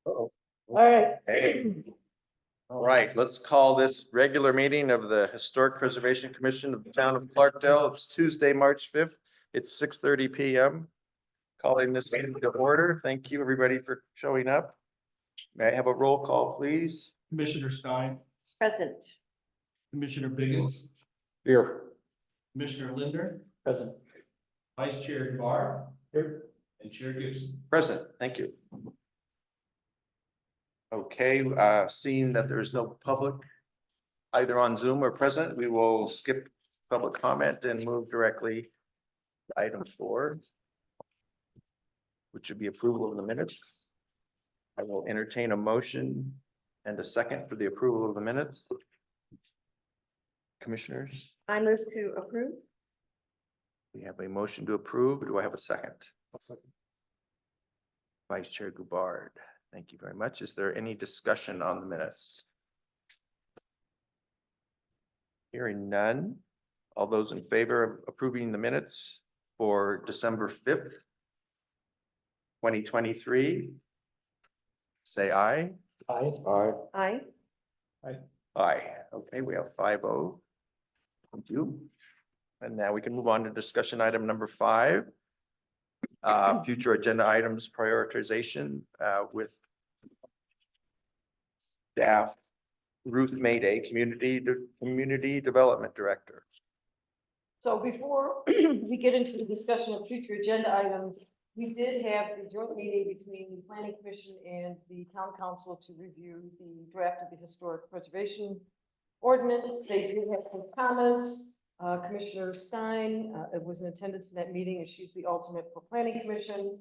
All right. All right, let's call this regular meeting of the Historic Preservation Commission of the Town of Clarkdale. It's Tuesday, March 5th. It's 6:30 p.m. Calling this meeting to order. Thank you, everybody, for showing up. May I have a roll call, please? Commissioner Stein, Present. Commissioner Biggins, Here. Commissioner Linder, Present. Vice Chair Barr. Here. And Chair Gibson. Present, thank you. Okay, seeing that there is no public either on Zoom or present, we will skip public comment and move directly to item 4, which would be approval of the minutes. I will entertain a motion and a second for the approval of the minutes. Commissioners, I move to approve. we have a motion to approve. Do I have a second? Vice Chair Goubard, thank you very much. Is there any discussion on the minutes? Hearing none. All those in favor of approving the minutes for December 5th, 2023, say aye. Aye. Aye. Aye. Okay, we have 5-0. Thank you. And now we can move on to discussion item number 5. Future agenda items prioritization with staff Ruth Mayday, Community Development Director. So before we get into the discussion of future agenda items, we did have the joint meeting between the Planning Commission and the Town Council to review the draft of the Historic Preservation Ordinance. They did have some comments. Commissioner Stein was in attendance in that meeting, and she's the alternate for Planning Commission,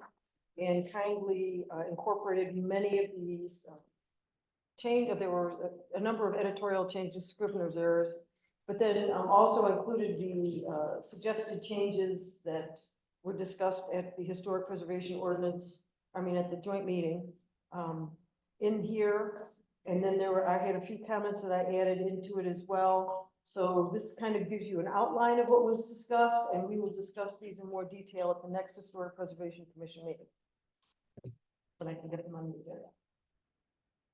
and kindly incorporated many of these there were a number of editorial changes, scrivener's errors, but then also included the suggested changes that were discussed at the Historic Preservation Ordinance, at the joint meeting in here. And then I had a few comments that I added into it as well. So this kind of gives you an outline of what was discussed, and we will discuss these in more detail at the next Historic Preservation Commission meeting. But I can get them on the agenda.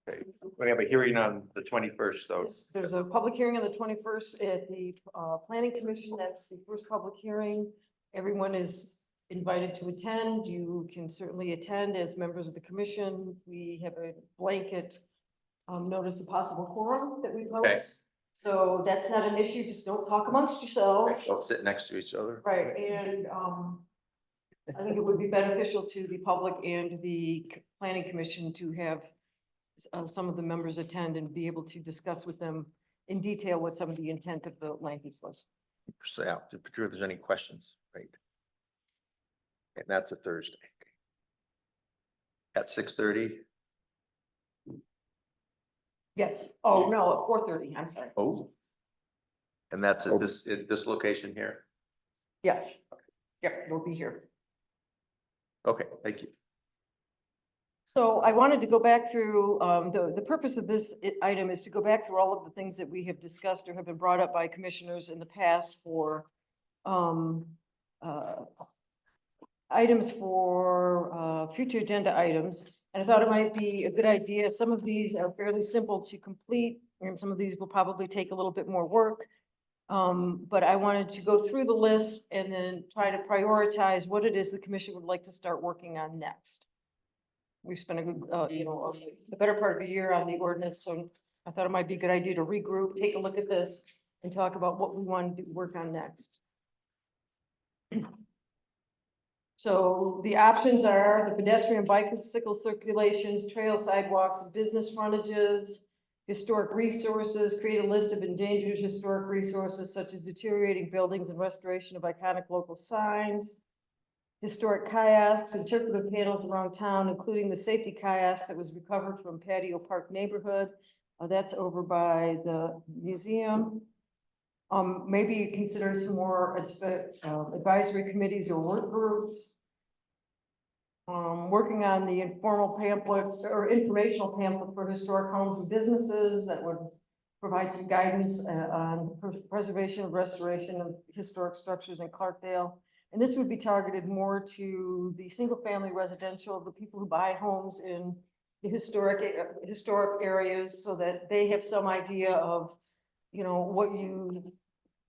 Okay, we have a hearing on the 21st, though. Yes, there's a public hearing on the 21st at the Planning Commission. That's the first public hearing. Everyone is invited to attend. You can certainly attend as members of the commission. We have a blanket notice of possible quorum that we post. Okay. So that's not an issue. Just don't talk amongst yourselves. Don't sit next to each other. Right, and I think it would be beneficial to the public and the Planning Commission to have some of the members attend and be able to discuss with them in detail what some of the intent of the language was. So, yeah, if there's any questions, right? And that's a Thursday. At 6:30. Yes. Oh, no, at 4:30. I'm sorry. Oh. And that's at this location here. Yes. Yep, we'll be here. Okay, thank you. So I wanted to go back through, the purpose of this item is to go back through all of the things that we have discussed or have been brought up by commissioners in the past for items for future agenda items. And I thought it might be a good idea. Some of these are fairly simple to complete, and some of these will probably take a little bit more work. But I wanted to go through the list and then try to prioritize what it is the commission would like to start working on next. We've spent a good, the better part of a year on the ordinance, so I thought it might be a good idea to regroup, take a look at this, and talk about what we want to work on next. So the options are the pedestrian bicycle circulations, trail sidewalks, business frontages, historic resources, create a list of endangered historic resources such as deteriorating buildings and restoration of iconic local signs, historic kayaks, interpretive panels around town, including the safety kayak that was recovered from Patio Park neighborhood. That's over by the museum. Maybe you consider some more advisory committees or work groups. Working on the informal pamphlet or informational pamphlet for historic homes and businesses that would provide some guidance on preservation and restoration of historic structures in Clarkdale. And this would be targeted more to the single-family residential, the people who buy homes in the historic areas, so that they have some idea of, you know,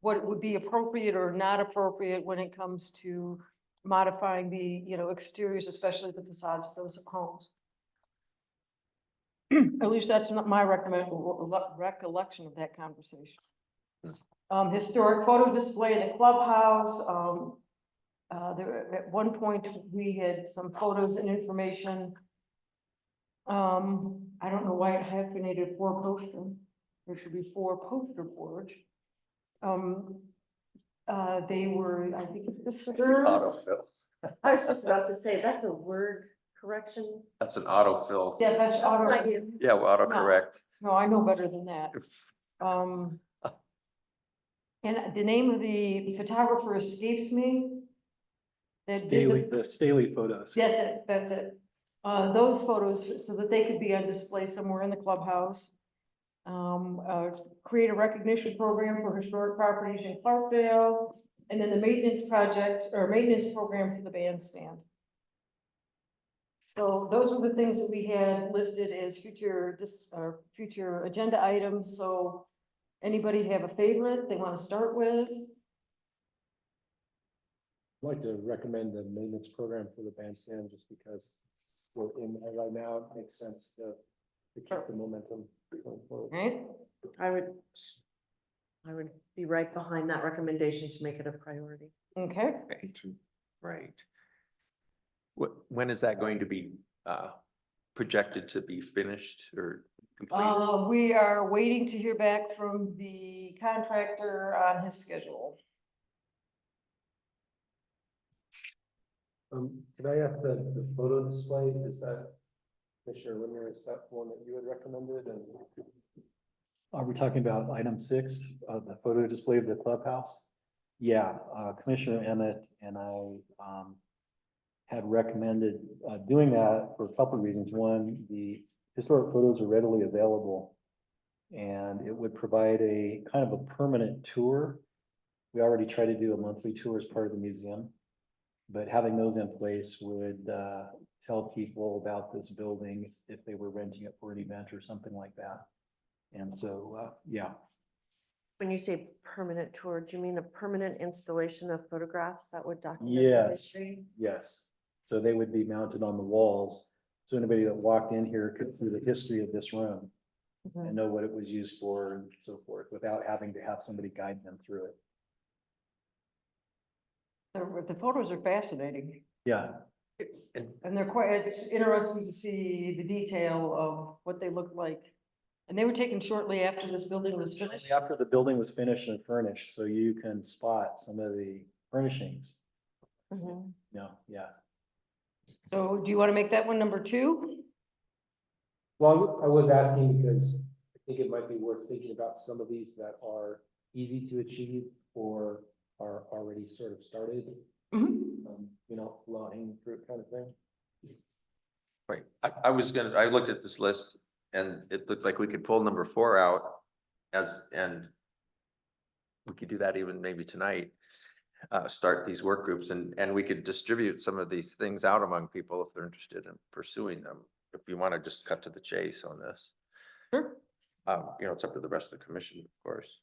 what would be appropriate or not appropriate when it comes to modifying the, you know, exteriors, especially the facades of those homes. At least that's not my recollection of that conversation. Historic photo display in the clubhouse. There, at one point, we had some photos and information. I don't know why it hyphenated for poster. There should be for poster board. They were, I think, Stearns. Autofill. I was just about to say, that's a word correction. That's an autofill. Yeah, that's That's not auto. you. Yeah, well, autocorrect. No, I know better than that. And the name of the photographer escapes me. That did The Staley photos. That's it. Those photos, so that they could be on display somewhere in the clubhouse. Create a recognition program for historic properties in Clarkdale, and then the maintenance project or maintenance program for the bandstand. So those were the things that we had listed as future agenda items. So anybody have a favorite they want to start with? I'd like to recommend the maintenance program for the bandstand, just because we're in there right now, it makes sense to keep the momentum going forward. Right? I would be right behind that recommendation to make it a priority. Okay. Right. When is that going to be projected to be finished or completed? We are waiting to hear back from the contractor on his schedule. Can I ask the photo display, is that, Commissioner Linder, is that one that you had recommended? And are we talking about item 6, the photo display of the clubhouse? Yeah, Commissioner Emmett and I had recommended doing that for a couple of reasons. One, the historic photos are readily available, and it would provide a kind of a permanent tour. We already try to do a monthly tour as part of the museum, but having those in place would tell people about this building if they were renting it for an event or something like that. And so, yeah. When you say permanent tour, do you mean a permanent installation of photographs that would document the Yes, history? yes. So they would be mounted on the walls. So anybody that walked in here could see the history of this room and know what it was used for and so forth, without having to have somebody guide them through it. The photos are fascinating, Yeah, and they're quite, it's interesting to see the detail of what they looked like. And they were taken shortly after this building was finished. after the building was finished and furnished, so you can spot some of the furnishings. Mhm. No, yeah. So do you want to make that one number 2? Well, I was asking because I think it might be worth thinking about some of these that are easy to achieve or are already sort of started. You know, low hanging fruit kind of thing. Right, I looked at this list and it looked like we could pull number 4 out and we could do that even maybe tonight. Start these work groups and we could distribute some of these things out among people if they're interested in pursuing them. If you want to just cut to the chase on this. Sure. You know, it's up to the rest of the commission, of course.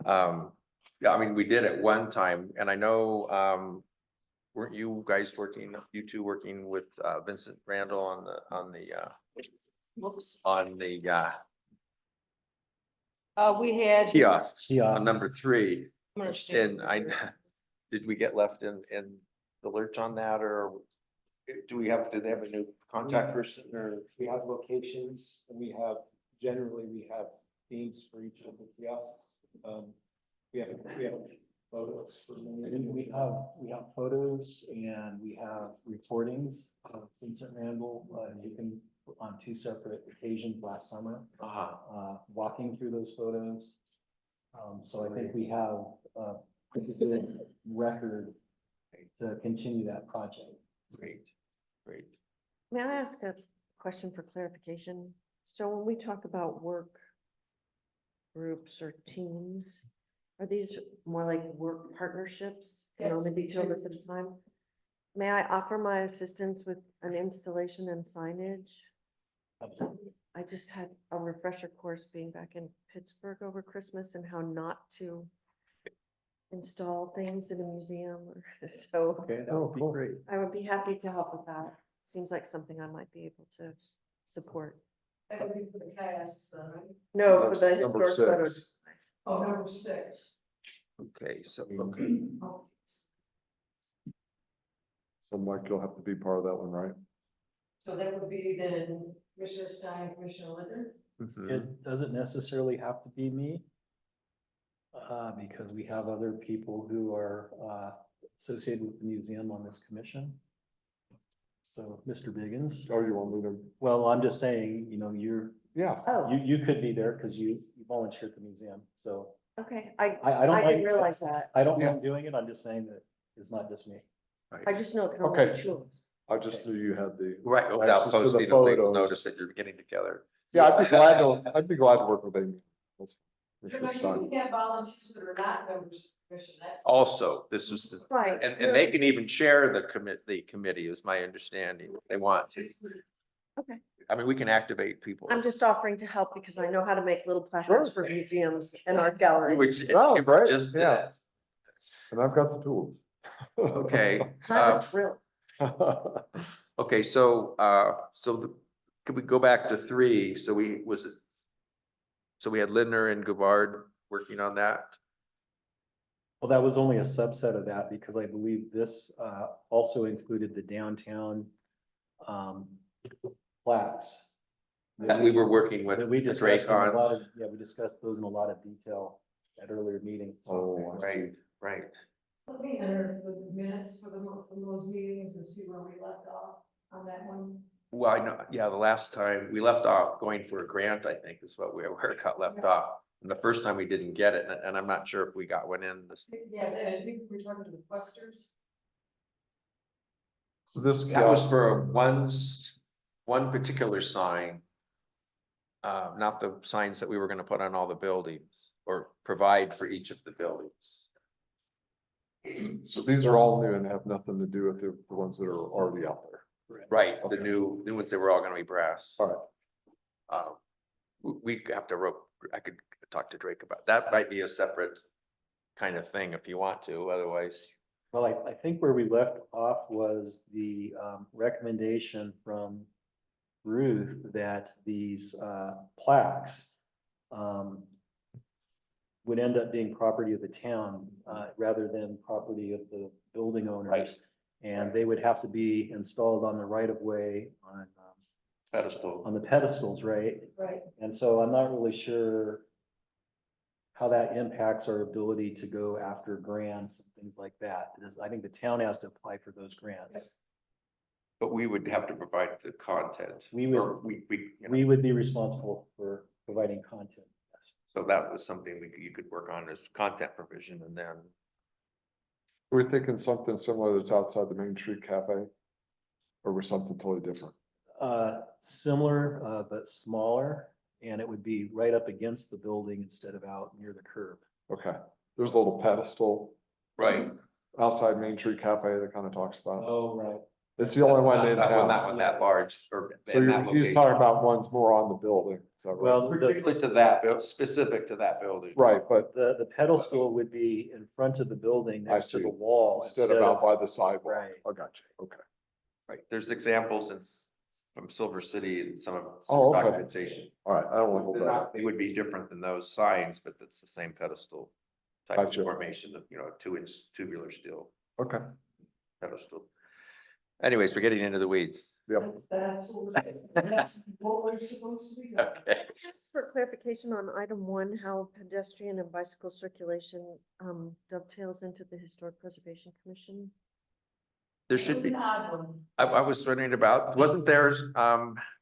Yeah, I mean, we did at one time, and I know, weren't you guys working, you two working with Vincent Randall on Whoops. the We had. kiosks Kiosk. on number 3? I'm gonna stay And did we get left in the lurch on that, or do they have a new contact person, or? We have locations and we have themes for each of the kiosks. We have photos for many. And we have photos and we have recordings of Vincent Randall, taken on 2 separate occasions last summer, walking through those photos. So I think we have a pretty good record to continue that project. Great, great. May I ask a question for clarification? So when we talk about work groups or teams, are these more like work partnerships? can only be two of us at a time. May I offer my assistance with an installation and signage? I just had a refresher course being back in Pittsburgh over Christmas and how not to install things in a museum, so Okay, that would be great. I would be happy to help with that. Seems like something I might be able to support. That would be for the kiosks, then, right? No, for That's the number historic photo 6. display. Oh, number 6. Okay, so, okay. Oh, So Mike, you'll have to be part of that one, right? so that would be then Commissioner Stein, Commissioner Linder? Mhm. It doesn't necessarily have to be me. Because we have other people who are, associated with the museum on this commission. So, Mr. Biggins, Oh, you want me to? well, I'm just saying, Yeah. Oh, you could be there because you volunteer at the museum, so okay. I I don't I didn't mind, realize that. I don't Yeah. mind doing it, I'm just saying that it's not just me. I just know it can only be Okay. two of us. I just knew you had the. Right, Right, without just for the posting a legal photos. notice that you're getting together. Yeah, I'd be glad to work with Amy. That's- So now you can have volunteers that are not members of the commission, that's. Also, this was, the- Right. and they can even chair the committee is my understanding, if they want to. Okay. I mean, we can activate people. I'm just offering to help because I know how to make little placards for museums and art galleries. Which, Oh, great, just, yeah. And I've got the tools. okay. I have a drill. Okay, so, could we go back to 3? So we had Lindner and Guvard working on that. Well, that was only a subset of that because I believe this, also included the downtown, plaques. That we were working with That we discussed Drake in a on. lot of, yeah, we discussed those in a lot of detail at earlier meetings. Oh, I see. Right, right. Let me enter the minutes for from those meetings and see where we left off on that one. Well, I know, yeah, the last time we left off going for a grant, I think is where it got left off. And the first time we didn't get it, and I'm not sure if we got one in this. Yeah, I think we're talking to the Questers. So this. That was for one particular sign. Not the signs that we were gonna put on all the buildings or provide for each of the buildings. So these are all new and have nothing to do with the ones that are already out there. Right, the new ones, they were all gonna be brass. All right. We have to I could talk to Drake about, that might be a separate kind of thing if you want to, otherwise. Well, I think where we left off was the, recommendation from Ruth that these, plaques, would end up being property of the town, rather than property of the building owners. Right. And they would have to be installed on the right of way Pedestal. on the pedestals, right? Right. And so I'm not really sure how that impacts our ability to go after grants and things like that. Because I think the town has to apply for those grants. But we would have to provide the content. We would- Or you know, We would be responsible for providing content. Yes. so that was something you could work on as content provision and then. We're thinking something similar that's outside the Main Street Cafe. Or was something totally different? Similar, but smaller, and it would be right up against the building instead of out near the curb. Okay, there's a little pedestal Right. outside Main Street Cafe that kind of talks about. Oh, right. It's the only one in Not town. that large or. So in that he's location. talking about ones more on the building. Is that right? Well, Particularly to that, specific to that building. Right, but the pedestal would be in front of the building I next to see. the wall. instead of out by the sidewalk. Right. I got you, okay. Right, there's examples from Silver City and some of Oh, okay. documentation. All right, I don't want to hold that. They would be different than those signs, but it's the same pedestal type of Gotcha. formation of, 2-inch tubular steel Okay, pedestal. Anyways, we're getting into the weeds. yep. That's what we're supposed to be doing. Okay. Just for clarification on item 1, how pedestrian and bicycle circulation dovetails into the Historic Preservation Commission. There It should was be, an odd one. I was wondering about, wasn't theirs,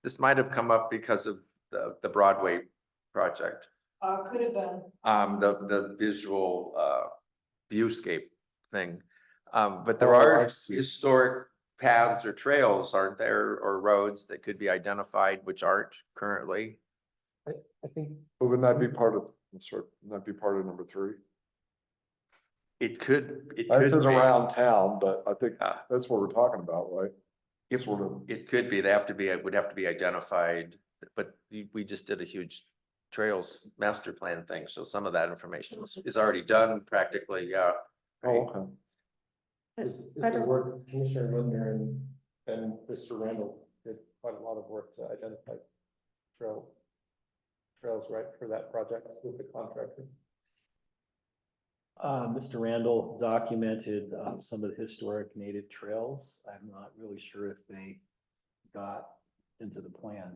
this might have come up because of the Broadway project. Could have been. The visual, viewscape thing. But there Oh, are I see. historic paths or trails, aren't there, or roads that could be identified, which aren't currently? I think. Wouldn't that be part of, I'm sorry, wouldn't that be part of number 3? It could, it That could says be. around town, but I think Ah. that's what we're talking about, right? If, Sort of. it could be, they have to be, it would have to be identified, but we just did a huge trails master plan thing, so some of that information is already done practically, yeah. Oh, okay. This I the don't- work Commissioner Lindner and Mr. Randall did quite a lot of work to identify trails, right, for that project with the contractor. Mr. Randall documented, some of the historic native trails. I'm not really sure if they got into the plan.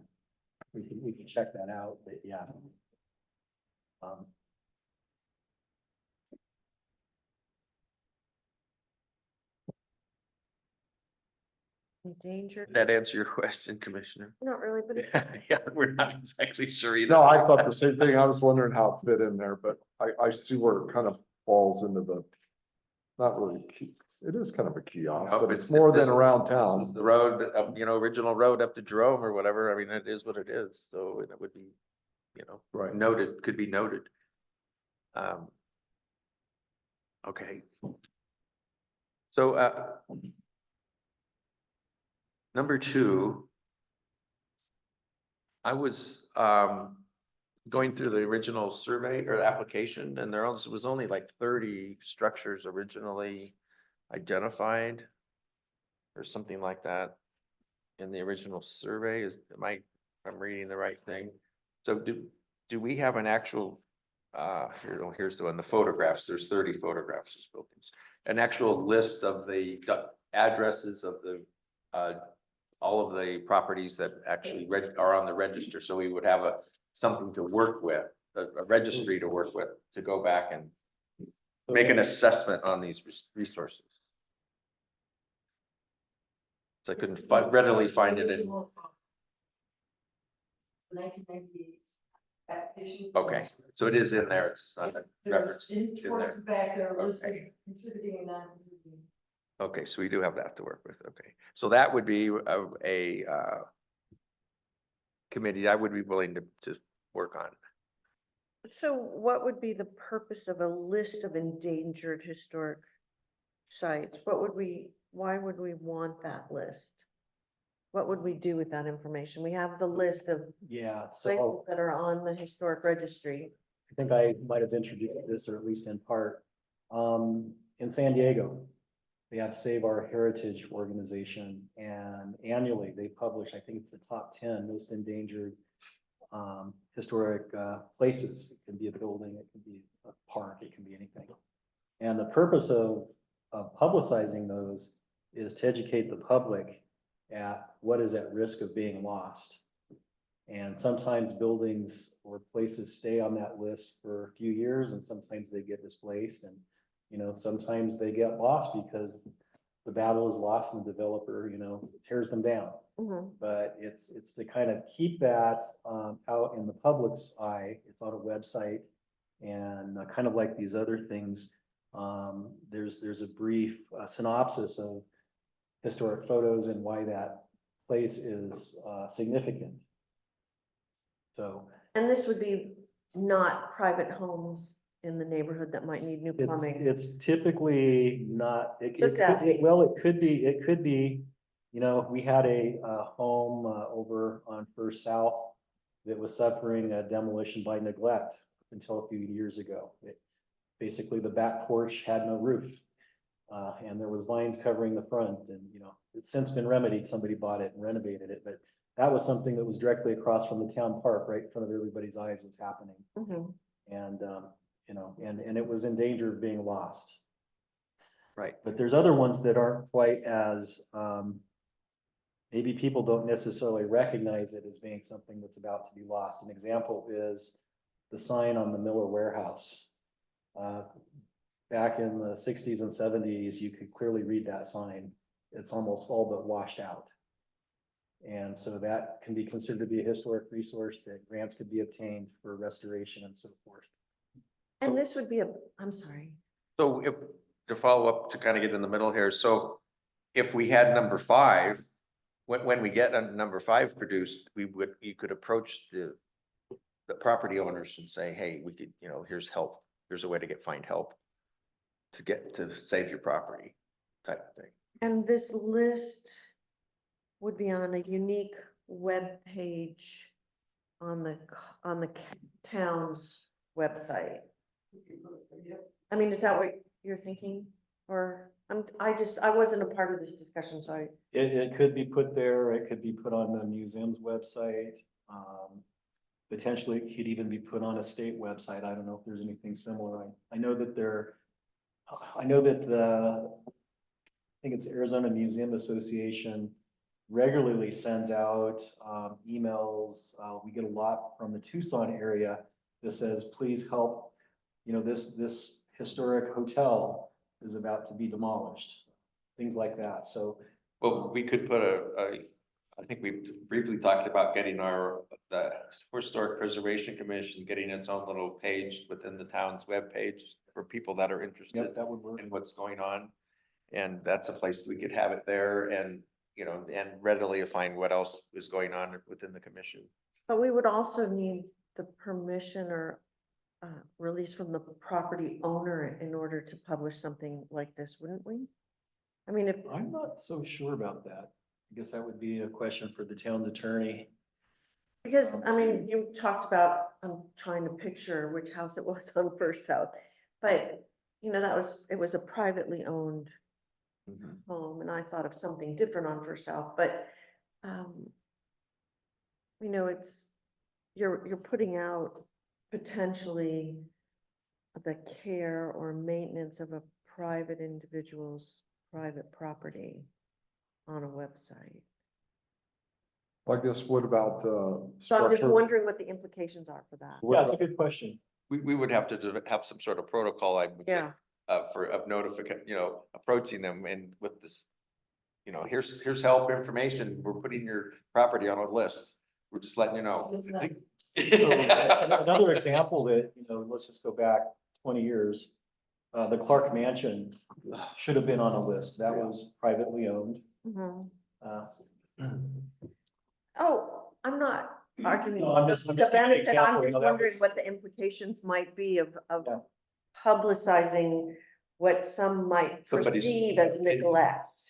We can check that out, but yeah. Um, Endangered, That answer your question, Commissioner? not really, but it- Yeah, we're not exactly sure either. No, I thought the same thing. I was wondering how it fit in there, but I see where it kind of falls into the, not really key, it is kind of a kiosk, No, but but it's more this- than around this town. was the road, original road up to Jerome or whatever, I mean, it is what it is, so it would be, Right. noted, could be noted. Okay. So, number two. I was, going through the original survey or application, and was only like 30 structures originally identified. Or something like that. In the original survey, I'm reading the right thing. So do we have an actual, here's the one, the photographs, there's 30 photographs of buildings. An actual list of the addresses of the, all of the properties that actually are on the register, so we would have something to work with, a registry to work with, to go back and make an assessment on these resources. So I couldn't readily find it in, 1998 application. okay, so it is in there, it's just not referenced in Towards there. the back, there was Okay. contributing and non-contributing. Okay, so we do have that to work with, okay. So that would be a committee I would be willing to work on. so what would be the purpose of a list of endangered historic sites? Why would we want that list? What would we do with that information? We have the list of Yeah, places so that are on the historic registry. I think I might have introduced this, or at least in part. In San Diego, they have Save Our Heritage organization, and annually they publish, I think it's the top 10 most endangered historic places. It can be a building, it can be a park, it can be anything. And the purpose of publicizing those is to educate the public at what is at risk of being lost. And sometimes buildings or places stay on that list for a few years, and sometimes they get displaced, and sometimes they get lost because the battle is lost and the developer, tears them down. Mhm. But it's to kind of keep that out in the public's eye. It's on a website, and kind of like these other things, there's a brief synopsis of historic photos and why that place is significant. So And this would be not private homes in the neighborhood that might need new plumbing. it's typically not, Just asking. well, it could be, we had a home over on First South that was suffering a demolition by neglect until a few years ago. Basically, the back porch had no roof. And there was vines covering the front, and it's since been remedied. Somebody bought it and renovated it, but that was something that was directly across from the town park, right in front of everybody's eyes was happening. Mhm. And, and it was in danger of being lost. Right. But there's other ones that aren't quite as, maybe people don't necessarily recognize it as being something that's about to be lost. An example is the sign on the Miller warehouse. Back in the 60s and 70s, you could clearly read that sign. It's almost all but washed out. And so that can be considered to be a historic resource that grants could be obtained for restoration and so forth. And this would be I'm sorry. So to follow up, to kind of get in the middle here, so if we had number 5, when we get number 5 produced, you could approach the property owners and say, hey, we could, here's help, here's a way to find help to get to save your property type of thing. And this list would be on a unique web page on the, town's website. I mean, is that what you're thinking? Or, I wasn't a part of this discussion, so I, It could be put there, it could be put on the museum's website. Potentially, it could even be put on a state website. I don't know if there's anything similar. I know that I think it's Arizona Museum Association regularly sends out emails. We get a lot from the Tucson area that says, please help, this historic hotel is about to be demolished, things like that. So Well, we could put I think we briefly talked about getting the Historic Preservation Commission, getting its own little page within the town's webpage for people that are interested yep, that would work. in what's going on. And that's a place we could have it there and, and readily find what else is going on within the commission. but we would also need the permission or release from the property owner in order to publish something like this, wouldn't we? I mean, if, I'm not so sure about that. I guess that would be a question for the town's attorney. because, I mean, you talked about, I'm trying to picture which house it was on First South, but, it was a privately owned home, and I thought of something different on First South, but, it's, you're putting out potentially the care or maintenance of a private individual's private property on a website. I guess what about the So I'm just structure? wondering what the implications are for that. Yeah, it's a good question. We would have to have some sort of protocol, I would think, Yeah, of notification, approaching them and with this, here's help information. We're putting your property on a list. We're just letting you know. It's not- So, another example that, let's just go back 20 years. The Clark Mansion should have been on a list. That was privately owned. mhm. Uh, Oh, I'm not arguing. No, I'm just the giving an benefit. example, I'm just that wondering was- what the implications might be of Yeah. publicizing what some might Somebody's perceive as opinion. neglect.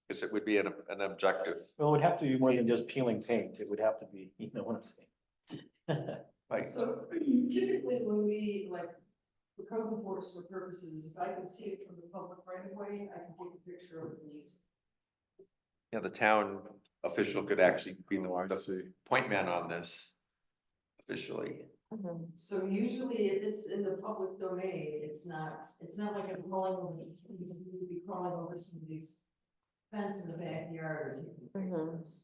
Because it would be an objective, Well, it would have to be more than just peeling paint. It would have to be, you know what I'm saying? like, So typically when we for code enforcement purposes, if I can see it from the public right away, I can take a picture of it and use it. the town official could actually be Oh, I the see. point man on this officially. Mhm. So usually if it's in the public domain, it's not like I'm crawling over, you would be crawling over somebody's fence in the backyard or taking Mhm. pictures.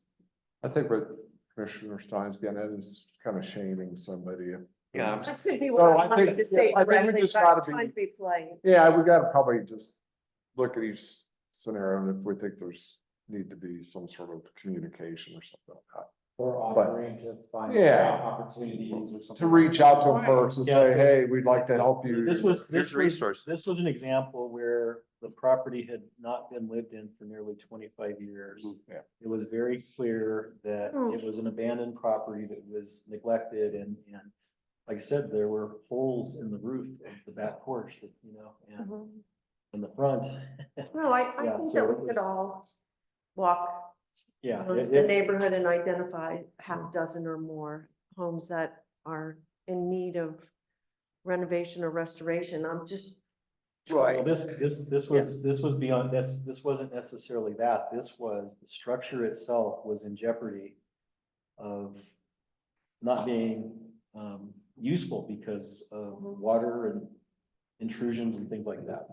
I think what Commissioner Stein's getting at is kind of shaming somebody. Yeah, That could be So what I I wanted think- to say I think we directly, just but gotta I'm trying to be polite. Yeah, we gotta probably just look at each scenario and if we think there's need to be some sort of communication or something like that. Or offering to find Yeah. grant opportunities or something. To reach out to them first and Yeah, say, so- hey, we'd like to help you. This was resources. This was an example where the property had not been lived in for nearly 25 years. Yeah. It was very clear that Hmm. it was an abandoned property that was neglected and like I said, there were holes in the roof of the back porch, that, and Mhm. in the front. No, I Yeah, think so that it we could was- all walk Yeah. the neighborhood and identify half a dozen or more homes that are in need of renovation or restoration. I'm just, Well, this was beyond, this wasn't necessarily that. This was, the structure itself was in jeopardy of not being useful because of water and intrusions and things like that.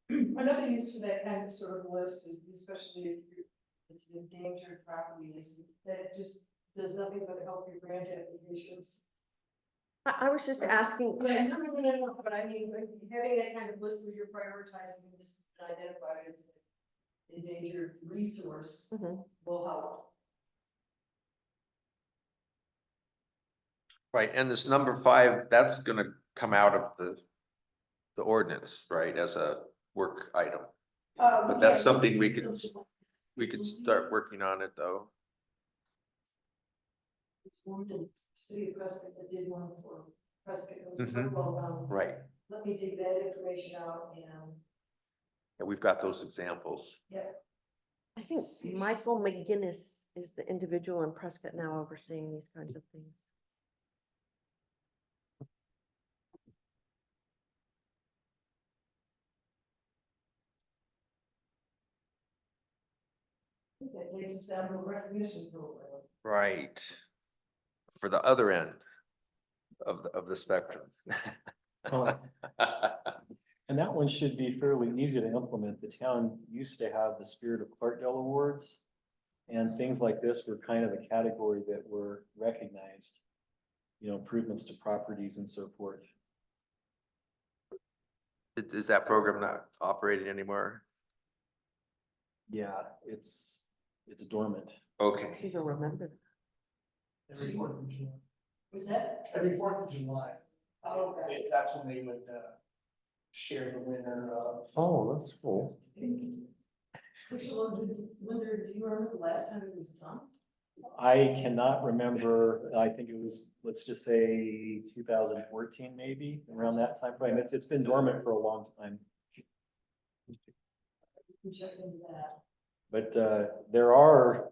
Another use for that kind of sort of list, especially if it's an endangered property, is that it just does nothing but help your grant applications. I was just asking, Yeah, no, but I mean, like, having that kind of list where you're prioritizing this and identified as an endangered resource Mhm. will help. Right, and this number 5, that's gonna come out of the ordinance, right, as a work item. But that's something we could start working on it, though. One in City of Prescott that did one for Prescott. It was Mhm. so well done. Right, let me dig that information out and, And we've got those examples. yeah. I think Michael McGinnis is the individual in Prescott now overseeing these kinds of things. That takes us down to a recognition program. Right. For the other end of the spectrum. Oh, And that one should be fairly easy to implement. The town used to have the Spirit of Clarkdale Awards. And things like this were kind of a category that were recognized. You know, improvements to properties and so forth. Is that program not operating anymore? Yeah, it's dormant. Okay, People remember. Every 4th of July. Was that? Every 4th of July. Oh, okay. That's when they would, share the winner of. Oh, that's cool. Which one, Linda, do you remember the last time it was done? I cannot remember, I think it was, let's just say 2014, maybe, around that time frame. It's been dormant for a long time. We can check into that. But there are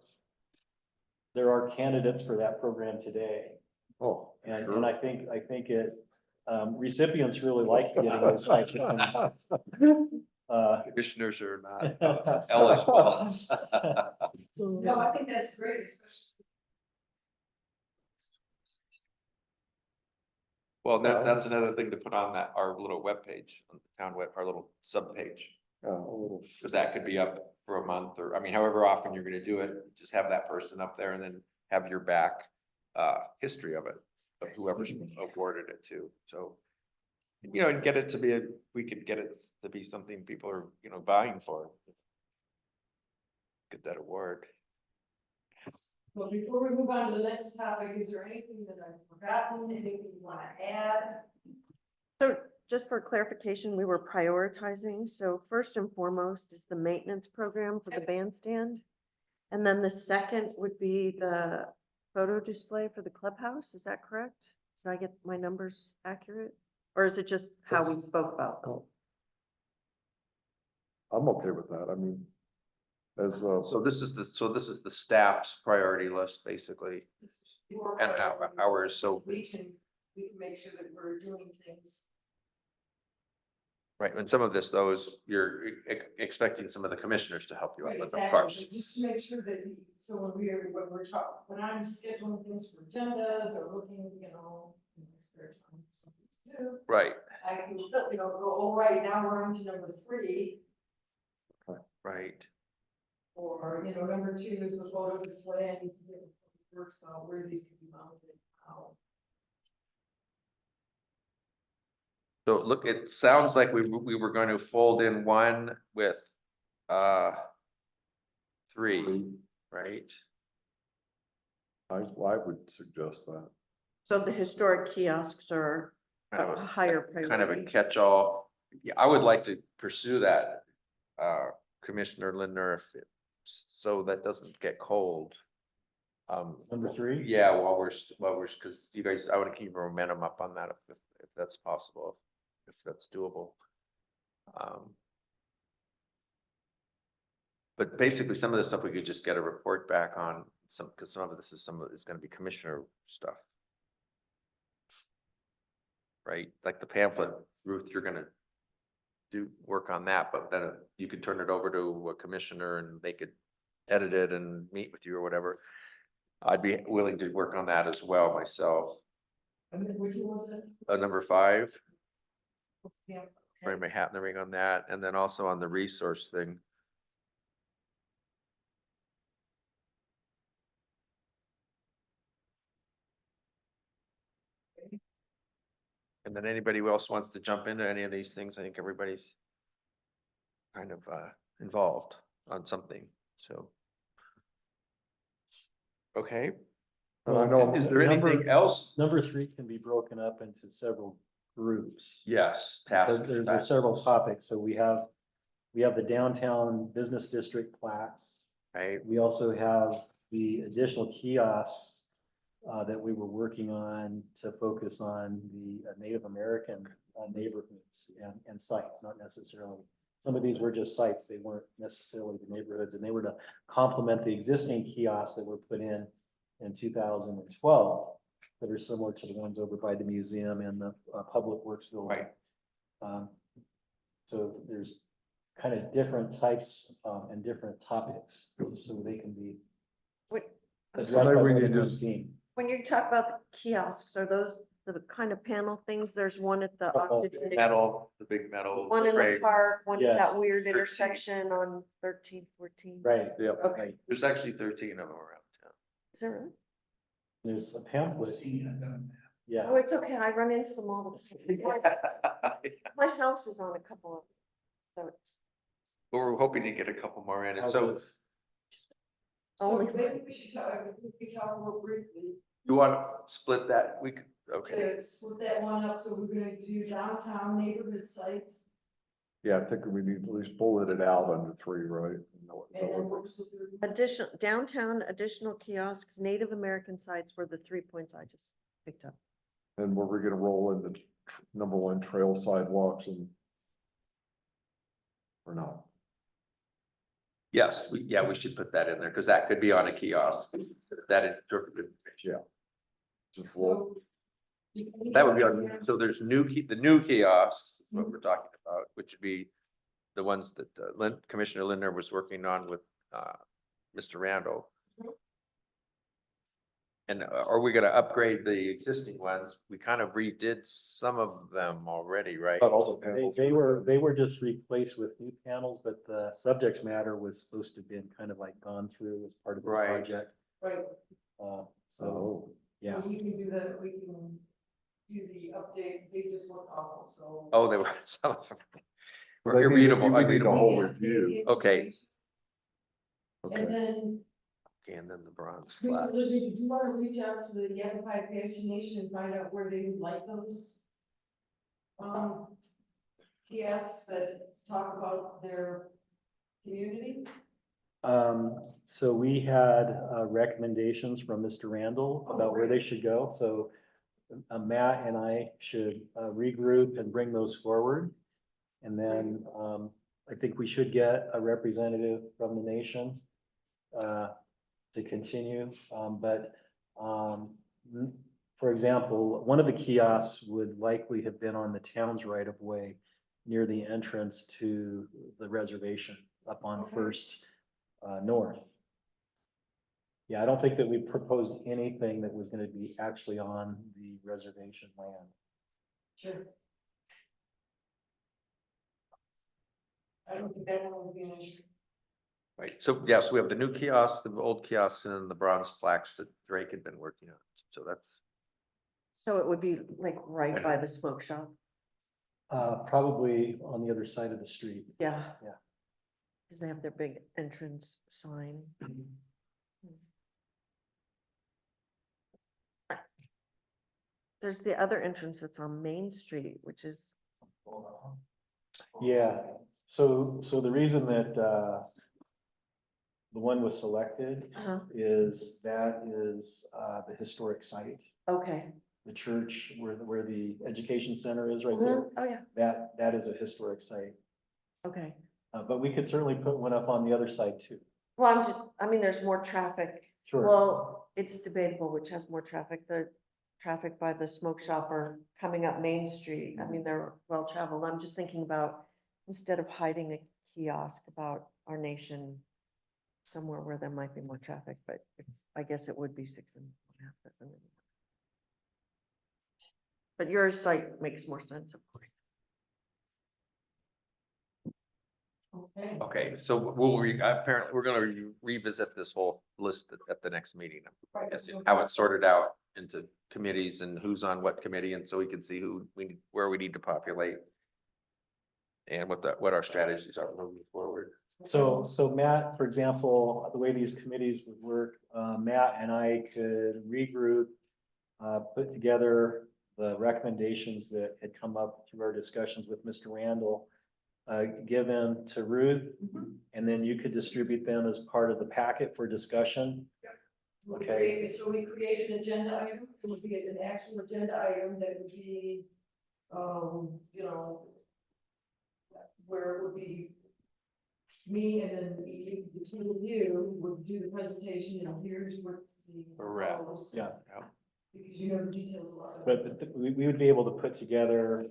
candidates for that program today. Oh. And I think it, recipients really like getting those types of things. commissioners are not eligible. No, I think that's great, especially. Well, that's another thing to put on that, our little webpage, on the town web, our little subpage. A little. Cause that could be up for a month or, I mean, however often you're gonna do it, just have that person up there and then have your back, history of it, of whoever's awarded it to, so. You know, and get it to be, we could get it to be something people are, you know, vying for. Get that award. Well, before we move on to the next topic, is there anything that I've forgotten, anything you want to add? So just for clarification, we were prioritizing. So first and foremost is the maintenance program for the bandstand. And then the second would be the photo display for the clubhouse. Is that correct? Did I get my numbers accurate? Or is it just how we spoke about them? I'm okay with that. I mean, as, So this is the staff's priority list, basically. And ours, so- We can make sure that we're doing things. Right, and some of this, though, is you're expecting some of the commissioners to help you out Right, with, of exactly, course. but just to make sure that, so when we're talking, when I'm scheduling things for agendas or looking, you know, in my spare time, for something to do, Right, I can, you know, go, oh, right, now we're on to number 3, right. or, you know, number 2 is the photo display, I need to get works out where these can be mounted, how. So look, it sounds like we were going to fold in one with, 3, right? I would suggest that. So the historic kiosks are Kind of a a, higher kind of a priority. catch-all. Yeah, I would like to pursue that, Commissioner Lindner, so that doesn't get cold. Number 3? Yeah, while we're, because you guys, I want to keep momentum up on that if that's possible, if that's doable. But basically, some of the stuff we could just get a report back on, because some of this is gonna be commissioner stuff. Right, like the pamphlet, Ruth, you're gonna do work on that, but then you could turn it over to a commissioner and they could edit it and meet with you or whatever. I'd be willing to work on that as well myself. And then which one was it? Number 5, Yeah. wearing my hat and the ring on that, and then also on the resource thing. And then anybody who else wants to jump into any of these things, I think everybody's kind of involved on something, so. Okay, And I know. is there anything else? Number 3 can be broken up into several groups. Yes, There's task. there's several topics. So we have the downtown business district plaques. Right, We also have the additional kiosks that we were working on to focus on the Native American neighborhoods and sites, not necessarily. Some of these were just sites, they weren't necessarily the neighborhoods, and they were to complement the existing kiosks that were put in 2012 that are similar to the ones over by the museum and the Public Works building. Right. So there's kind of different types and different topics, so they can be Wait, addressed So maybe by we more need than to one just- team. when you talk about the kiosks, are those the kind of panel things? There's one at the Oh, Octagon, Metal, the big metal. one in the frame. park, one at Yes. that weird intersection on 13, 14. Right, Yep. Okay, right. There's actually 13 of them around town. is that right? There's a pamphlet. Yeah. Oh, it's okay, I run into them all the time. My house is on a couple of, so it's But we're hoping to get a couple more in. And How's so those? So only. maybe we should talk, we talk more briefly you want to split that? We could, okay. to split that one up, so we're gonna do downtown neighborhood sites. Yeah, I think we need to at least bullet it out under 3, right? And then what was the third? Additional, downtown additional kiosks, Native American sites were the 3 points I just picked up. And were we gonna roll in the number 1 trail sidewalks and? Or not? Yes, we should put that in there because that could be on a kiosk. That is perfect information. Just roll, So. That would be on, so there's the new kiosks, is what we're talking about, which would be the ones that Commissioner Lindner was working on with Mr. Randall. And are we gonna upgrade the existing ones? We kind of redid some of them already, right? but also panels. They were just replaced with new panels, but the subject matter was supposed to have been kind of like gone through as part of the Right. project. Right, So, Oh, yeah. we can do the, we can do the update, they just look awful, so. Oh, they were, some of them were They need- irreadable, we need a unreadable. whole We can update review. the Okay. information. And okay. then Okay, and then the bronze we flags. really do want to reach out to the Yavapai Apache Nation and find out where they would like those. Kiosks that talk about their community. So we had recommendations from Mr. Randall about where they should go, so Matt and I should regroup and bring those forward. And then I think we should get a representative from the nation to continue, for example, one of the kiosks would likely have been on the town's right of way near the entrance to the reservation up on Okay. First North. Yeah, I don't think that we proposed anything that was gonna be actually on the reservation land. Sure. I don't think that one would be an issue. Right, so yes, we have the new kiosks, the old kiosks, and then the bronze plaques that Drake had been working on. So that's, So it would be like right by the smoke shop. Probably on the other side of the street. Yeah. Yeah. Cause they have their big entrance sign. There's the other entrance that's on Main Street, which is, Yeah, so the reason that, the one was selected is that is, the historic site, okay. the church where the education center is right there. Oh, yeah, That is a historic site, okay. but we could certainly put one up on the other side too. Well, I mean, there's more traffic. Sure. Well, it's debatable which has more traffic, the traffic by the smoke shop or coming up Main Street. I mean, they're well traveled. I'm just thinking about, instead of hiding a kiosk about our nation somewhere where there might be more traffic, but I guess it would be 6.5 dozen. But your site makes more sense, of course. Okay. okay, so apparently, we're gonna revisit this whole list at the next meeting. I guess how it's sorted out into committees and who's on what committee, and so we can see where we need to populate. And what our strategies are moving forward. So Matt, for example, the way these committees would work, Matt and I could regroup, put together the recommendations that had come up through our discussions with Mr. Randall, give them to Ruth, and then you could distribute them as part of the packet for discussion. Okay. So we create an agenda item, it would be an actual agenda item that would be you know, where it would be me and then the two of you would do the presentation and here's what the. Correct. proposed- Yeah. Because you know the details a lot. But we would be able to put together a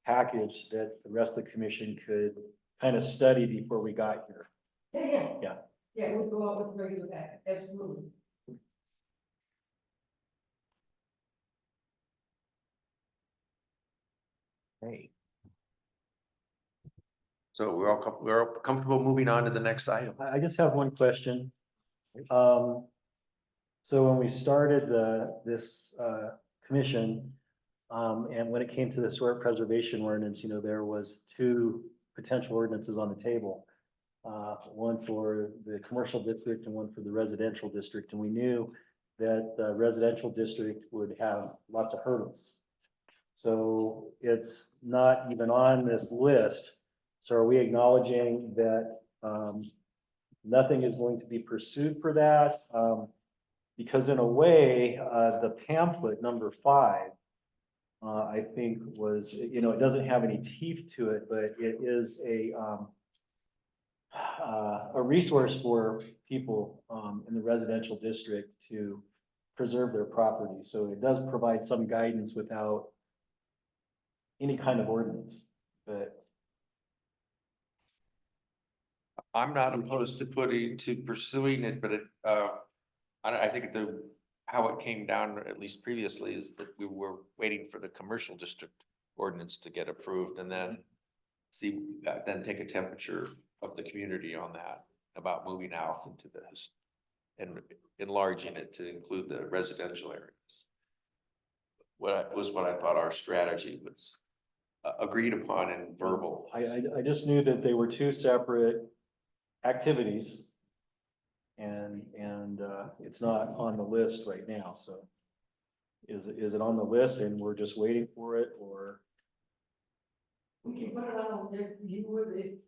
package that the rest of the commission could kind of study before we got here. Yeah. Yeah. Yeah, it would go out with regular packet, absolutely. Hey. So we're all comfortable moving on to the next item. I just have one question. So when we started this commission, and when it came to the historic preservation ordinance, you know, there was two potential ordinances on the table. One for the commercial district and one for the residential district, and we knew that the residential district would have lots of hurdles. So it's not even on this list. So are we acknowledging that nothing is going to be pursued for that? Because in a way, the pamphlet number 5, I think was, you know, it doesn't have any teeth to it, but it is a resource for people in the residential district to preserve their property. So it does provide some guidance without any kind of ordinance, but I'm not opposed to pursuing it, but I think how it came down, at least previously, is that we were waiting for the commercial district ordinance to get approved and then then take a temperature of the community on that, about moving out into this and enlarging it to include the residential areas. What I thought our strategy was agreed upon in verbal. I just knew that they were two separate activities. And it's not on the list right now, so is it on the list and we're just waiting for it, or? We can put it on, if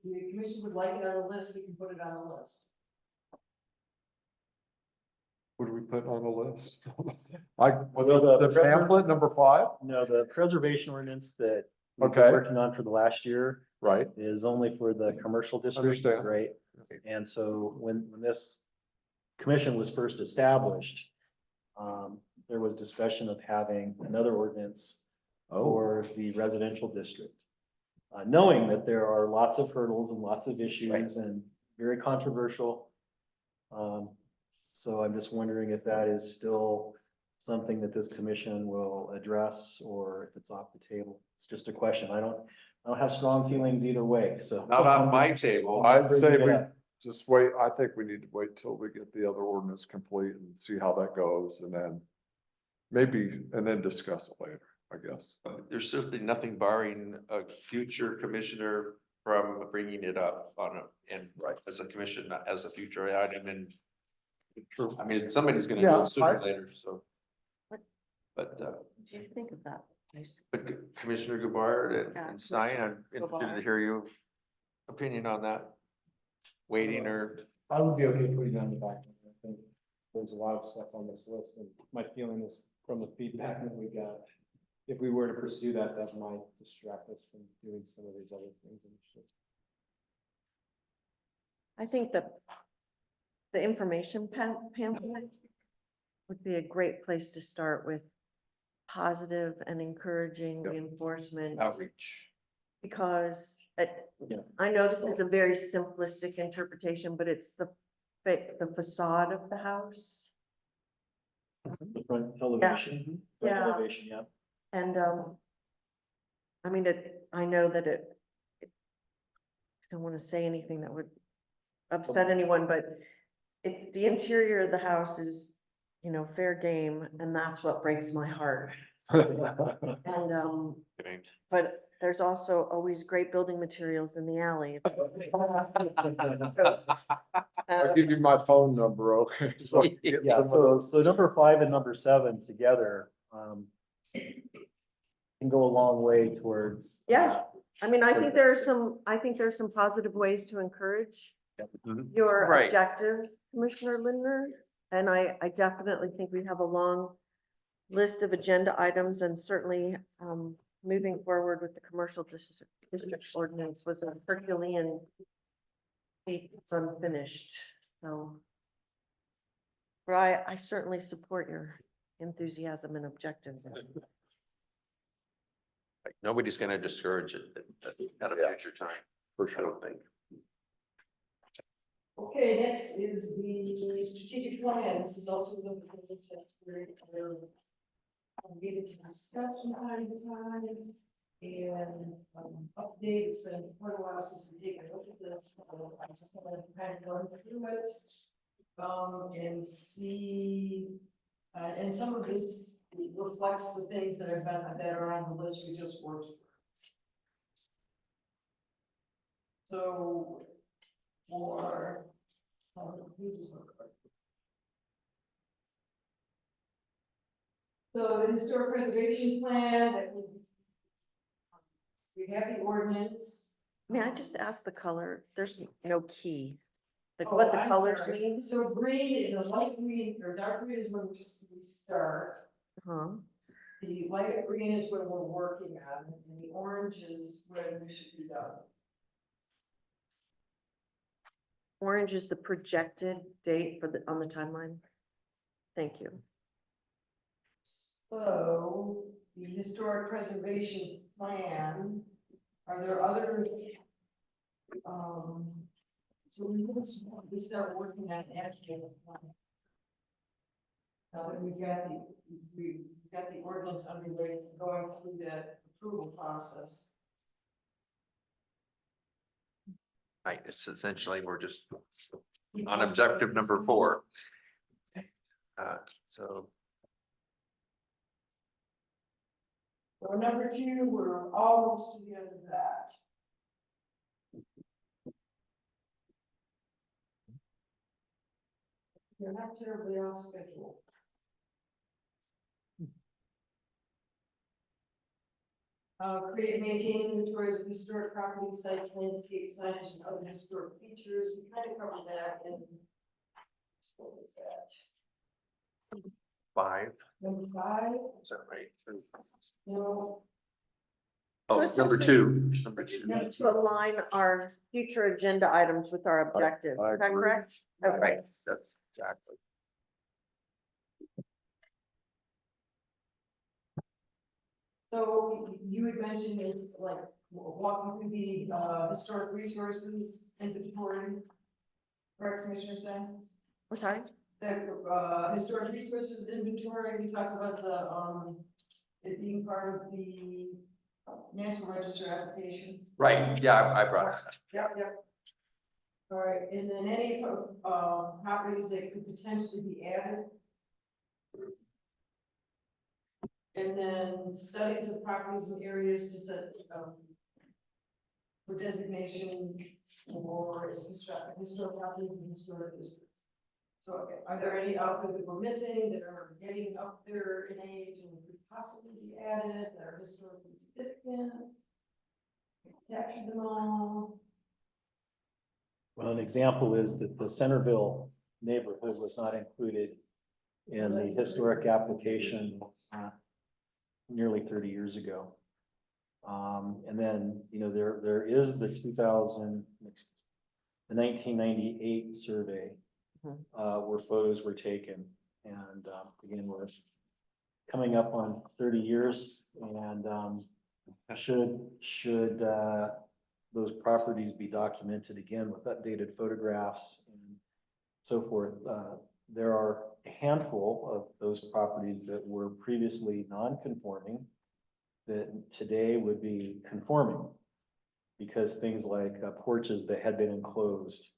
the commission would like it on the list, we can put it on the list. What do we put on the list? Like, Well, the the pamphlet number 5, No, the preservation ordinance that we've been Okay. working on for the last year right? is only for the commercial district, Understand. right? And so when this commission was first established, there was discussion of having another ordinance Oh, for the residential district. Knowing that there are lots of hurdles and lots of issues and very controversial. So I'm just wondering if that is still something that this commission will address or if it's off the table. It's just a question. I don't have strong feelings either way, so. Not on my table. I'd say Bring it we up. just wait. I think we need to wait till we get the other ordinance complete and see how that goes, and then discuss it later, I guess. There's certainly nothing barring a future commissioner from bringing it up as a commission, as a future item, and I mean, somebody's gonna do Yeah, it sooner or later, so. But What do you think of that? Commissioner Gabbard Yeah, and Stein, I'm interested to Gabbard. hear your opinion on that. Waiting or, I would be okay putting it on the back. I think there's a lot of stuff on this list, and my feeling is from the feedback that we got, if we were to pursue that, that might distract us from doing some of these other things. I think that the information pamphlet would be a great place to start with positive and encouraging Yep. reinforcement. outreach. Because Yeah. I know this is a very simplistic interpretation, but it's the facade of the house. The front elevation. Front Yeah. elevation, yeah. And, I mean, I know that I don't want to say anything that would upset anyone, but the interior of the house is, you know, fair game, and that's what breaks my heart. And, but there's also always great building materials in the alley. So, I'll give you my phone number, okay? So get Yeah, some of so number 5 and number 7 together, can go a long way towards. Yeah. I mean, I think there are some positive ways to encourage your Right. objective, Commissioner Lindner. And I definitely think we have a long list of agenda items, and certainly, moving forward with the commercial district ordinance was a Herculean feat. It's unfinished, so. But I certainly support your enthusiasm and objective. Like, nobody's gonna discourage it at a Yeah. future time, For I sure. don't think. Okay, next is the strategic plan. This is also the things that we're needed to discuss from time to time. And update, it's been quite a while since we've taken a look at this, so I just want to kind of go through it. And see, and some of this reflects the things that are on the list we just worked through. So, for, who does look like? So the historic preservation plan that we have the ordinance. May I just ask the color? There's no key. Like Oh, what the I'm colors sorry. mean? So green is the light green or dark green is when we start. Huh? The light green is when we're working on, and the orange is when we should be done. Orange is the projected date for on the timeline. Thank you. So the historic preservation plan, are there other? So we start working on an actual plan. Now that we've got the ordinance underway, it's going through the approval process. Right, it's essentially, we're just on objective number 4. So, So number 2, we're almost to the end of that. You're not terribly off schedule. Create and maintain inventories of historic property sites, landscape signage, and other historic features. We kind of covered that in. What was that? 5, Number 5, is that right? no, Oh, So number 2, number 2. To align our future agenda items with our objectives. I Is that agree. correct? Okay. Right, that's exactly. so you had mentioned like walking through the historic resources inventory. Correct, Commissioner Stein? I'm sorry. The historic resources inventory, we talked about the it being part of the National Register application. Right, yeah, I brought it up. Yep. All right, and then any properties that could potentially be added. And then studies of properties and areas to set for designation or as historic properties and historic districts. So, okay, are there any out there that we're missing that are getting up there in age and could possibly be added that are historically significant? Capture them all. Well, an example is that the Centerville neighborhood was not included in the historic application nearly 30 years ago. And then, you know, there is the 1998 survey where photos were taken. And again, we're coming up on 30 years and should those properties be documented again with updated photographs and so forth. There are a handful of those properties that were previously non-conforming that today would be conforming because things like porches that had been enclosed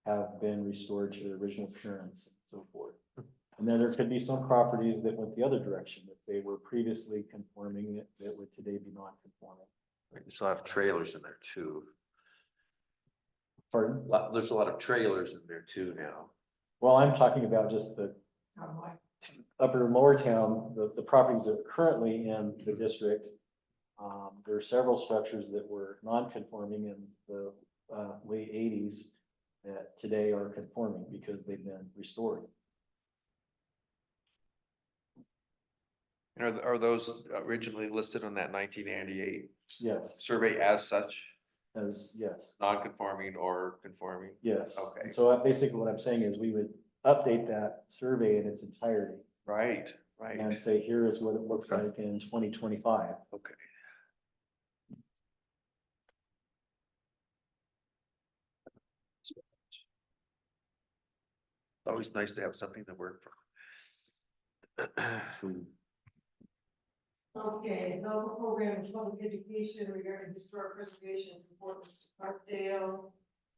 have been restored to their original appearance and so forth. And then there could be some properties that went the other direction, that they were previously conforming that would today be non-conforming. There's a lot of trailers in there too. Pardon? There's a lot of trailers in there too now. Well, I'm talking about just the upper and lower town, the properties that are currently in the district. There are several structures that were non-conforming in the late 80s that today are conforming because they've been restored. And are those originally listed on that 1998 Yes, survey as such, yes, non-conforming or conforming? yes. Okay. And so basically what I'm saying is we would update that survey in its entirety Right, right. and say, here is what it looks like in 2025. Okay. It's always nice to have something to work from. Okay, develop a program of public education regarding historic preservation and importance to Parkdale.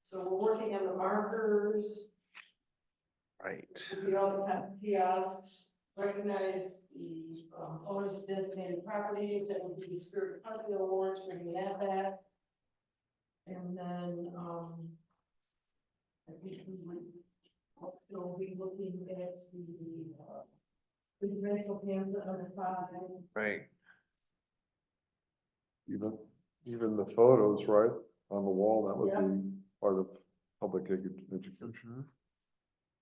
So we're working on the markers, Right. the all the kiosks, recognize the owners of designated properties, that would be the Spirit of Parkdale Awards, bringing that back. And then, I think we would also be looking at the residential Kansas under 5. Right. Even the photos, right, on the wall, that would Yeah. be part of public education.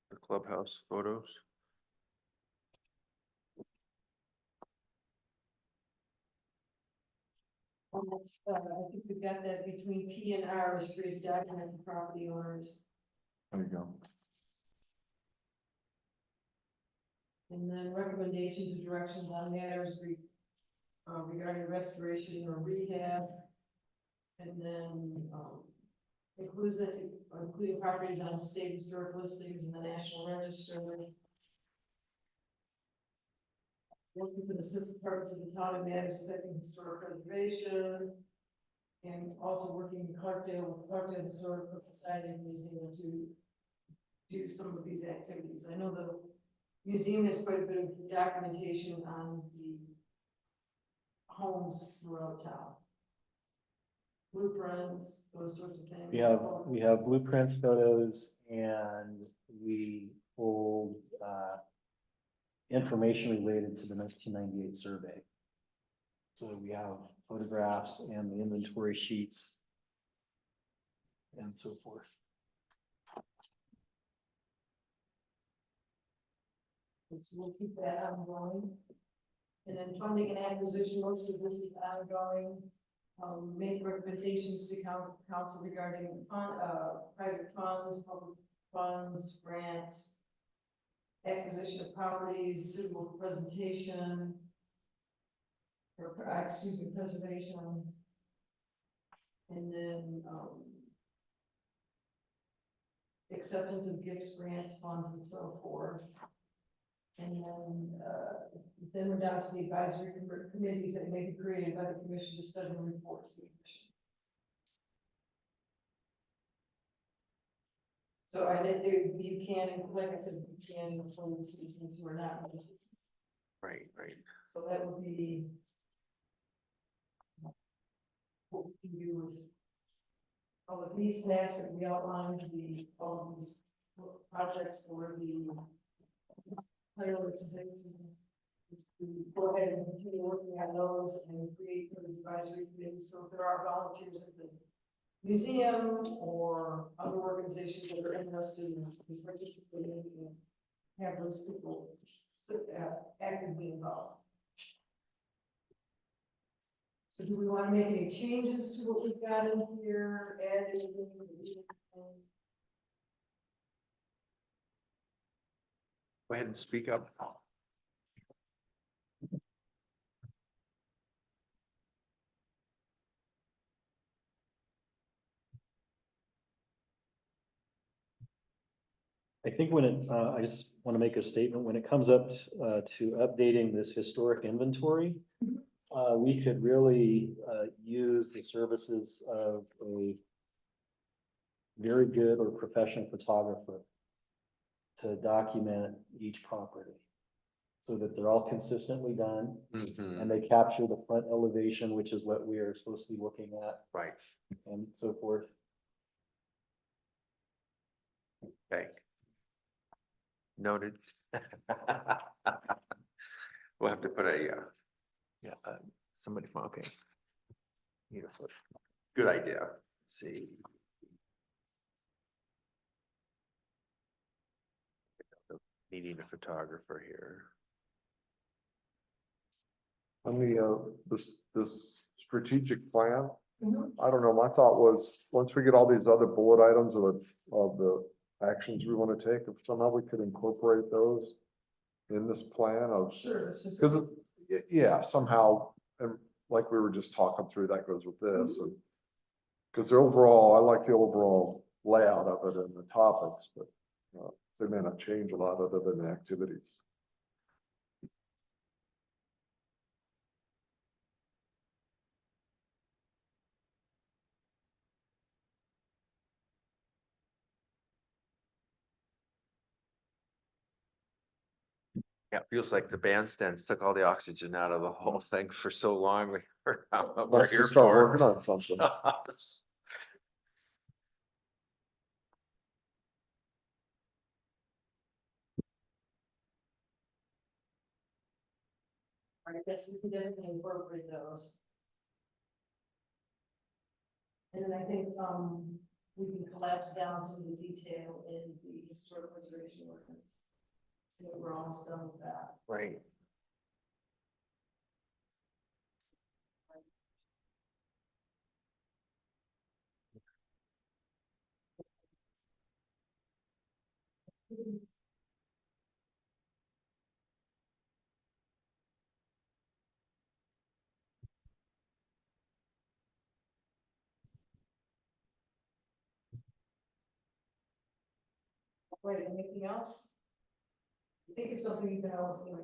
The clubhouse photos. I think we've got that between P and R is for documented property owners. There you go. And then recommendations and directions on matters regarding restoration or rehab. And then, including properties on state historic listings in the National Register. Working with assistant parts of the town and matters affecting historic preservation. And also working in Clarkdale with Clarkdale Historical Society and Museum to do some of these activities. I know the museum has quite a bit of documentation on the homes throughout town. Blueprints, those sorts of things. We have blueprints, photos, and we hold, information related to the 1998 survey. So we have photographs and the inventory sheets and so forth. So we'll keep that ongoing. And then funding and acquisition, most of this is ongoing. Make recommendations to council regarding private funds, public funds, grants, acquisition of properties, suitable for presentation, or, preservation. And then, acceptance of gifts, grants, funds, and so forth. And then we're down to the advisory committees that may be created by the commission to study and report to the commission. So I did do Buchanan, like I said, Buchanan for the citizens who are not interested. Right, right. So that would be what we can do is all of these tasks that we outlined, all of these projects for the pilots, to go ahead and continue working on those and create those advisory committees. So if there are volunteers at the museum or other organizations that are interested in participating, and have those people actively involved. So do we want to make any changes to what we've got in here, add anything? Go ahead and speak up. I think I just want to make a statement, when it comes up to updating this historic inventory, we could really use the services of a very good or professional photographer to document each property so that they're all consistently done and they capture the front elevation, which is what we are supposed to be looking at, Right. and so forth. Okay. Noted. We'll have to put somebody from, okay. Beautiful. Good idea. Let's see. Needing a photographer here. On the, this strategic plan, Mhm. I don't know, my thought was, once we get all these other bullet items of the actions we want to take, if somehow we could incorporate those in this plan of, Sure, this is. because, yeah, somehow, and like we were just talking through, that goes with this, and because the overall, I like the overall layout of it and the topics, but they may not change a lot other than the activities. Yeah, it feels like the bandstands took all the oxygen out of the whole thing for so long. We're Let's here just start for. working on something. I guess we can definitely incorporate those. And then I think, we can collapse down some of the detail in the historic preservation ordinance. I think we're almost done with that. Right. Wait, anything else? Think of something you can always do.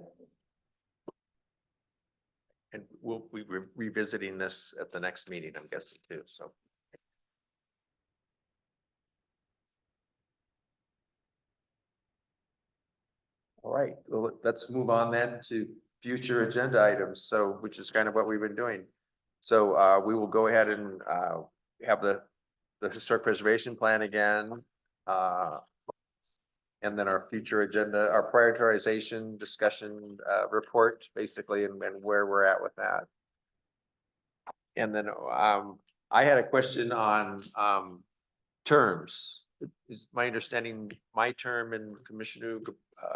And we'll be revisiting this at the next meeting, I'm guessing too, so. All right, well, let's move on then to future agenda items, so, which is kind of what we've been doing. So, we will go ahead and, have the historic preservation plan again. And then our future agenda, our prioritization discussion, report, basically, and where we're at with that. And then, I had a question on, terms. Is my understanding, my term and Commissioner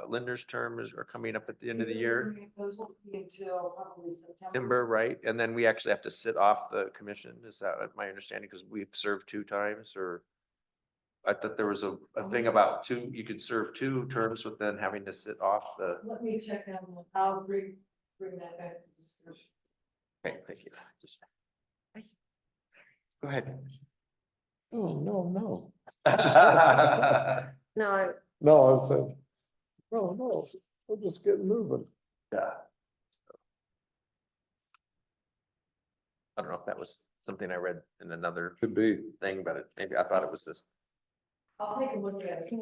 Linder's term are coming up at the end of the year, Those will be until probably September. September, right? And then we actually have to sit off the commission. Is that my understanding? Because we've served 2 times, or I thought there was a thing about you could serve 2 terms with then having to sit off the. Let me check on, I'll bring that back to discussion. Okay, thank you. Go ahead. Oh, no. No, I, No, I was saying, no, we're just getting moving. Yeah. I don't know if that was something I read in another Could be. thing, but maybe I thought it was this I'll take a look at it.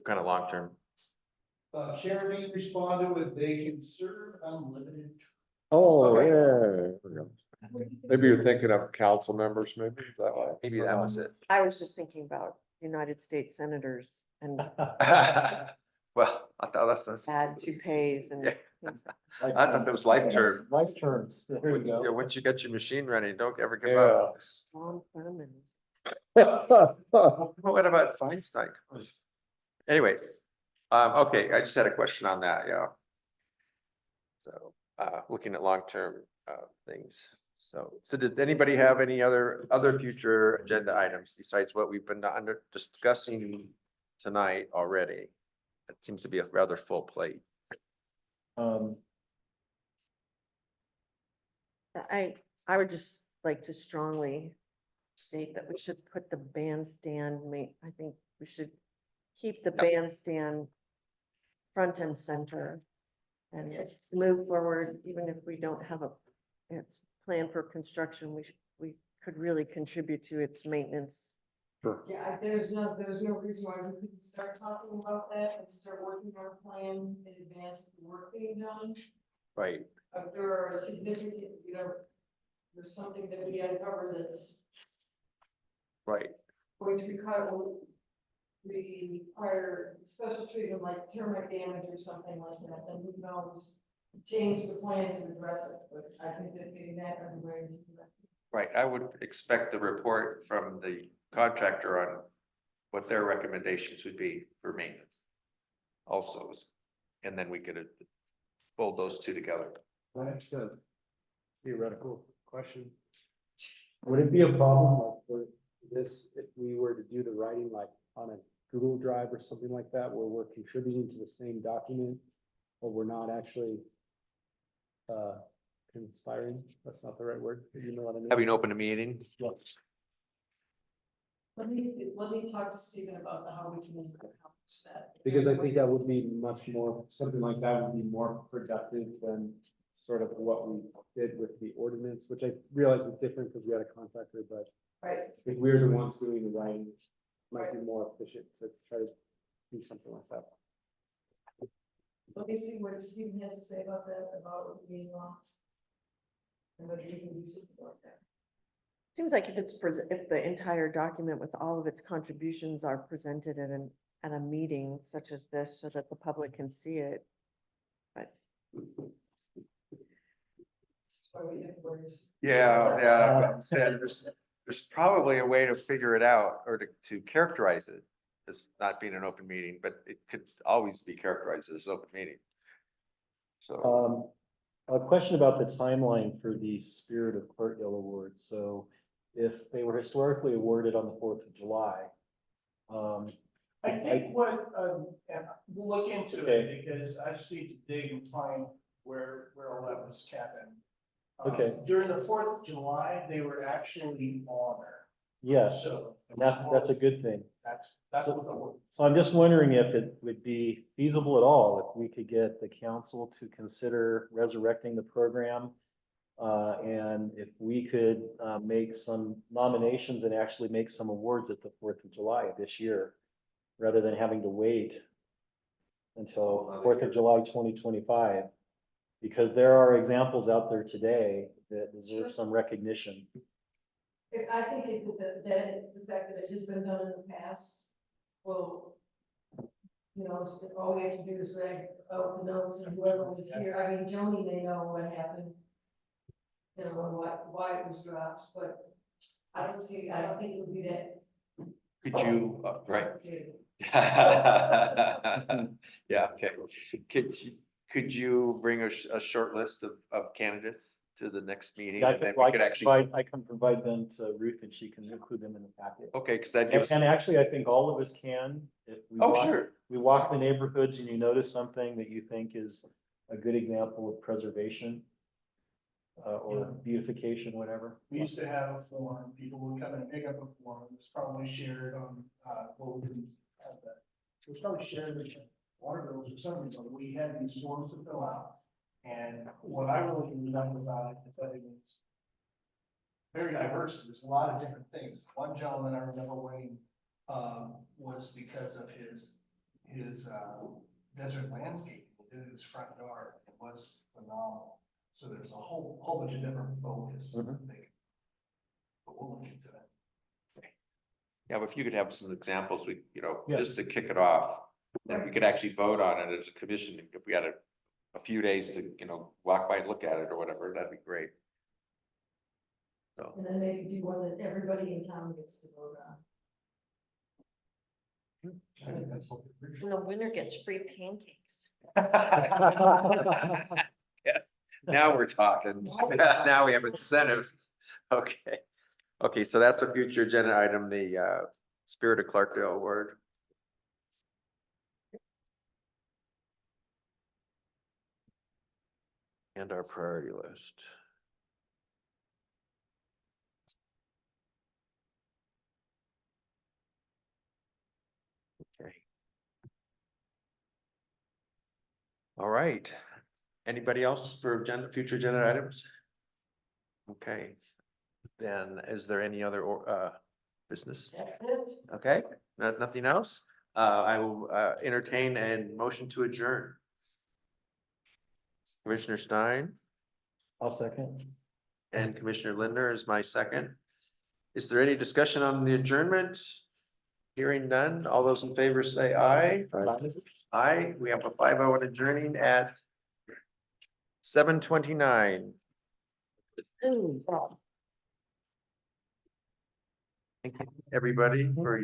kind of long term. Jeremy responded with they can serve unlimited. Oh, Okay. yeah. There we go. Maybe you're thinking of council members, maybe, is that why? Maybe that was it. I was just thinking about United States senators and Well, I thought that's. bad toupees and Yeah. things. I thought that was life term. Life terms, there we Yeah, go. once you get your machine running, don't ever give up. Strom Thurmond. What about Feinstein? Anyways, okay, I just had a question on that, yeah. So, looking at long-term, things. So does anybody have any other future agenda items besides what we've been discussing tonight already? It seems to be a rather full plate. I would just like to strongly state that we should put the bandstand, I think we should keep the bandstand front and center and Yes. move forward, even if we don't have it's plan for construction, we could really contribute to its maintenance. Sure. Yeah, there's no reason why we couldn't start talking about that and start working on a plan in advance of the work being done. Right. If there are significant, there's something that we uncover that's Right. going to require special treatment like termite damage or something like that, then we can always change the plan to address it, but I think that getting that underway is. Right, I would expect a report from the contractor on what their recommendations would be for maintenance. Also, and then we could fold those two together. That's a theoretical question. Would it be a problem like for this, if we were to do the writing like on a Google Drive or something like that, where we're contributing to the same document, but we're not actually conspiring? That's not the right word, but you know what I mean? Having opened a meeting, Yes. Let me talk to Stephen about how we can accomplish that. Because I think that would be much more, something like that would be more productive than sort of what we did with the ordinance, which I realize was different because we had a contractor, but Right, if we're the ones doing the writing, it might be more efficient to try to do something like that. let me see what Stephen has to say about that, about it being law. And whether you can do something like that. Seems like if if the entire document with all of its contributions are presented at a meeting such as this, so that the public can see it. But That's why we have lawyers. yeah, said, there's probably a way to figure it out or to characterize it as not being an open meeting, but it could always be characterized as an open meeting. So, A question about the timeline for the Spirit of Clarkdale Award. So if they were historically awarded on the 4th of July, I think what, and we'll look into it, because I just need to dig and find where all that was happened. Okay. During the 4th of July, they were actually honored. yes, So and that's a good thing. that's what the word. So I'm just wondering if it would be feasible at all, if we could get the council to consider resurrecting the program. And if we could make some nominations and actually make some awards at the 4th of July of this year, rather than having to wait until 4th of July, 2025. Because there are examples out there today that deserve some recognition. I think the fact that it has been done in the past, well, all we have to do is read out the notes and whoever was here, I mean, Joni may know what happened. You know, and why it was dropped, but I don't think it would be that. could you, right? complicated. Yeah, okay. Could you bring a short list of candidates to the next meeting? I And then can, we could actually, I can provide them to Ruth and she can include them in the packet. okay, because that gives, And actually, I think all of us can, if we oh, walk, sure. we walk the neighborhoods and you notice something that you think is a good example of preservation. Or beautification, whatever. We used to have a form, people would come and pick up a form, it was probably shared on, well, we didn't have that. It was probably shared with water bills or something, but we had these forms to fill out. And what I really loved about it is that it was very diverse, there's a lot of different things. One gentleman I remember winning, was because of his desert landscape, he did in his front yard, it was phenomenal. So there's a whole bunch of different focus. Mhm. But we'll look into that. Yeah, but if you could have some examples, we, Yeah. just to kick it off, then we could actually vote on it as a commission. If we had a few days to, walk by and look at it or whatever, that'd be great. So, And then maybe do one that everybody in town gets to vote on. and the winner gets free pancakes. now we're talking. Now we have incentive. Okay. Okay, so that's a future agenda item, the Spirit of Clarkdale Award. And our priority list. Okay. All right. Anybody else for future agenda items? Okay. Then is there any other business? That's it. Okay, nothing else? I will entertain and motion to adjourn. Commissioner Stein I'll second. and Commissioner Lindner is my second. Is there any discussion on the adjournment? Hearing none, all those in favor say aye. Aye, we have a 5-0 adjourning at 7:29. Ooh, Bob. Thank you, everybody, for